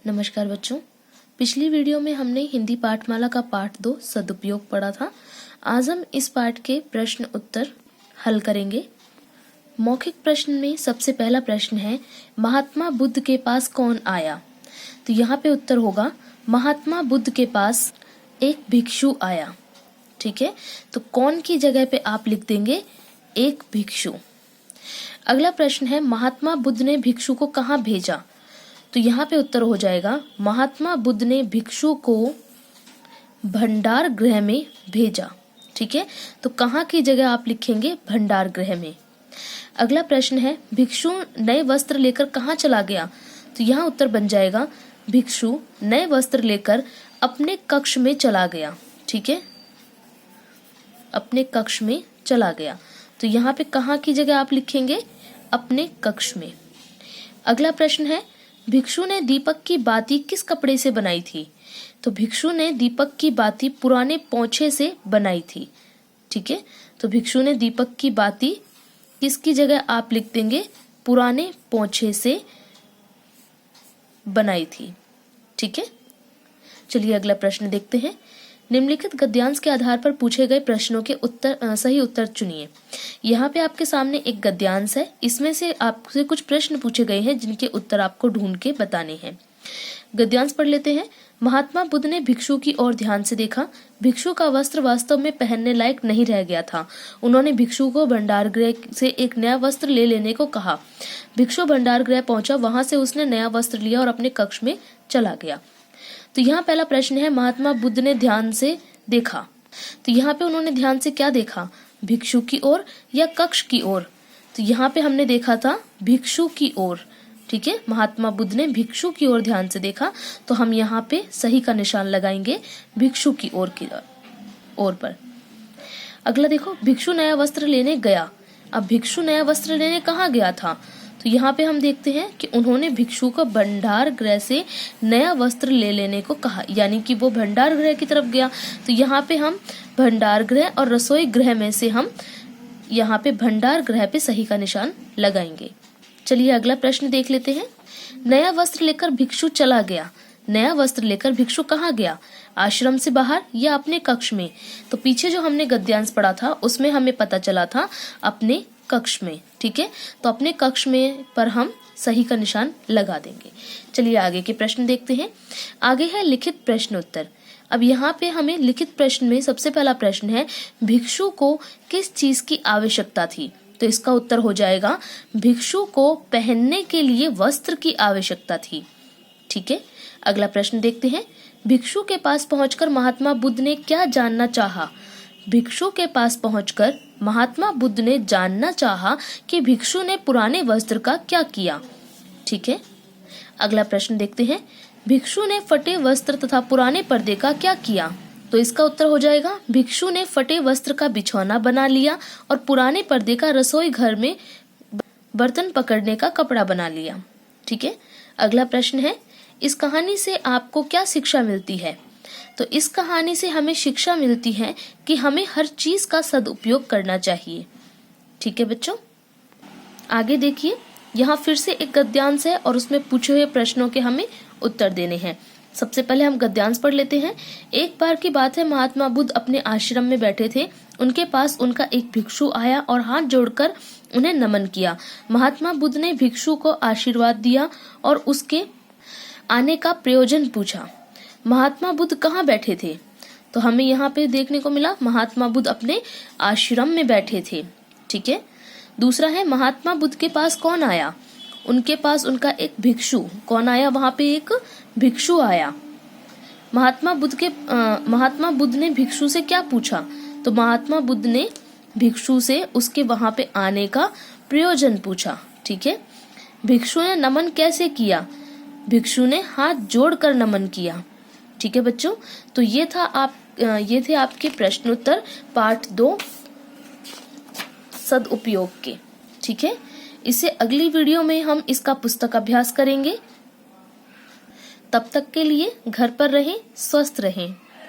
नमस्कार बच्चों, पिछली वीडियो में हमने हिंदी पाठमाला का पाठ 2 सदुपयोग पढ़ा था। आज हम इस पाठ के प्रश्न उत्तर हल करेंगे। मौखिक प्रश्न में सबसे पहला प्रश्न है, महात्मा बुद्ध के पास कौन आया? तो यहाँ पे उत्तर होगा, महात्मा बुद्ध के पास एक भिक्षु आया। ठीक है, तो कौन की जगह पे आप लिख देंगे एक भिक्षु। अगला प्रश्न है, महात्मा बुद्ध ने भिक्षु को कहाँ भेजा? तो यहाँ पे उत्तर हो जाएगा, महात्मा बुद्ध ने भिक्षु को भंडार गृह में भेजा। ठीक है, तो कहाँ की जगह आप लिखेंगे भंडार गृह में। अगला प्रश्न है, भिक्षु नए वस्त्र लेकर कहाँ चला गया? तो यहाँ उत्तर बन जाएगा, भिक्षु नए वस्त्र लेकर अपने कक्ष में चला गया। ठीक है, अपने कक्ष में चला गया। तो यहाँ पे कहाँ की जगह आप लिखेंगे अपने कक्ष में। अगला प्रश्न है, भिक्षु ने दीपक की बाती किस कपड़े से बनाई थी? तो भिक्षु ने दीपक की बाती पुराने पोंछे से बनाई थी। ठीक है, तो भिक्षु ने दीपक की बाती किसकी जगह आप लिख देंगे पुराने पोंछे से बनाई थी। ठीक है, चलिए अगला प्रश्न देखते हैं। निम्नलिखित गद्यांश के आधार पर पूछे गए प्रश्नों के सही उत्तर चुनिए। यहाँ पे आपके सामने एक गद्यांश है, इसमें से आपसे कुछ प्रश्न पूछे गए हैं जिनके उत्तर आपको ढूंढ के बताने हैं। गद्यांश पढ़ लेते हैं। महात्मा बुद्ध ने भिक्षु की ओर ध्यान से देखा। भिक्षु का वस्त्र वास्तव में पहनने लायक नहीं रह गया था। उन्होंने भिक्षु को भंडार गृह से एक नया वस्त्र ले लेने को कहा। भिक्षु भंडार गृह पहुंचा, वहां से उसने नया वस्त्र लिया और अपने कक्ष में चला गया। तो यहाँ पहला प्रश्न है, महात्मा बुद्ध ने ध्यान से देखा। तो यहाँ पे उन्होंने ध्यान से क्या देखा, भिक्षु की ओर या कक्ष की ओर? तो यहाँ पे हमने देखा था भिक्षु की ओर। ठीक है, महात्मा बुद्ध ने भिक्षु की ओर ध्यान से देखा, तो हम यहाँ पे सही का निशान लगाएंगे भिक्षु की ओर पर। अगला देखो, भिक्षु नया वस्त्र लेने गया। अब भिक्षु नया वस्त्र लेने कहाँ गया था? तो यहाँ पे हम देखते हैं कि उन्होंने भिक्षु को भंडार गृह से नया वस्त्र ले लेने को कहा, यानी कि वो भंडार गृह की तरफ गया। तो यहाँ पे हम भंडार गृह और रसोई गृह में से हम यहाँ पे भंडार गृह पे सही का निशान लगाएंगे। चलिए अगला प्रश्न देख लेते हैं। नया वस्त्र लेकर भिक्षु चला गया। नया वस्त्र लेकर भिक्षु कहाँ गया? आश्रम से बाहर या अपने कक्ष में? तो पीछे जो हमने गद्यांश पढ़ा था उसमें हमें पता चला था अपने कक्ष में। ठीक है, तो अपने कक्ष में पर हम सही का निशान लगा देंगे। चलिए आगे के प्रश्न देखते हैं। आगे है लिखित प्रश्न उत्तर। अब यहाँ पे हमें लिखित प्रश्न में सबसे पहला प्रश्न है, भिक्षु को किस चीज की आवश्यकता थी? तो इसका उत्तर हो जाएगा, भिक्षु को पहनने के लिए वस्त्र की आवश्यकता थी। ठीक है, अगला प्रश्न देखते हैं। भिक्षु के पास पहुंचकर महात्मा बुद्ध ने क्या जानना चाहा? भिक्षु के पास पहुंचकर महात्मा बुद्ध ने जानना चाहा कि भिक्षु ने पुराने वस्त्र का क्या किया। ठीक है, अगला प्रश्न देखते हैं। भिक्षु ने फटे वस्त्र तथा पुराने पर्दे का क्या किया? तो इसका उत्तर हो जाएगा, भिक्षु ने फटे वस्त्र का बिछौना बना लिया और पुराने पर्दे का रसोई घर में बर्तन पकड़ने का कपड़ा बना लिया। ठीक है, अगला प्रश्न है, इस कहानी से आपको क्या शिक्षा मिलती है? तो इस कहानी से हमें शिक्षा मिलती है कि हमें हर चीज का सदुपयोग करना चाहिए। ठीक है बच्चों, आगे देखिए, यहाँ फिर से एक गद्यांश है और उसमें पूछे हुए प्रश्नों के हमें उत्तर देने हैं। सबसे पहले हम गद्यांश पढ़ लेते हैं। एक बार की बात है, महात्मा बुद्ध अपने आश्रम में बैठे थे। उनके पास उनका एक भिक्षु आया और हाथ जोड़कर उन्हें नमन किया। महात्मा बुद्ध ने भिक्षु को आशीर्वाद दिया और उसके आने का प्रयोजन पूछा। महात्मा बुद्ध कहाँ बैठे थे? तो हमें यहाँ पे देखने को मिला महात्मा बुद्ध अपने आश्रम में बैठे थे। ठीक है, दूसरा है, महात्मा बुद्ध के पास कौन आया? उनके पास उनका एक भिक्षु। कौन आया? वहां पे एक भिक्षु आया। महात्मा बुद्ध ने भिक्षु से क्या पूछा? तो महात्मा बुद्ध ने भिक्षु से उसके वहां पे आने का प्रयोजन पूछा। ठीक है, भिक्षु ने नमन कैसे किया? भिक्षु ने हाथ जोड़कर नमन किया। ठीक है बच्चों, तो ये थे आपके प्रश्नोत्तर पाठ 2 सदुपयोग के। ठीक है, इसे अगली वीडियो में हम इसका पुस्तक अभ्यास करेंगे। तब तक के लिए घर पर रहें, स्वस्थ रहें।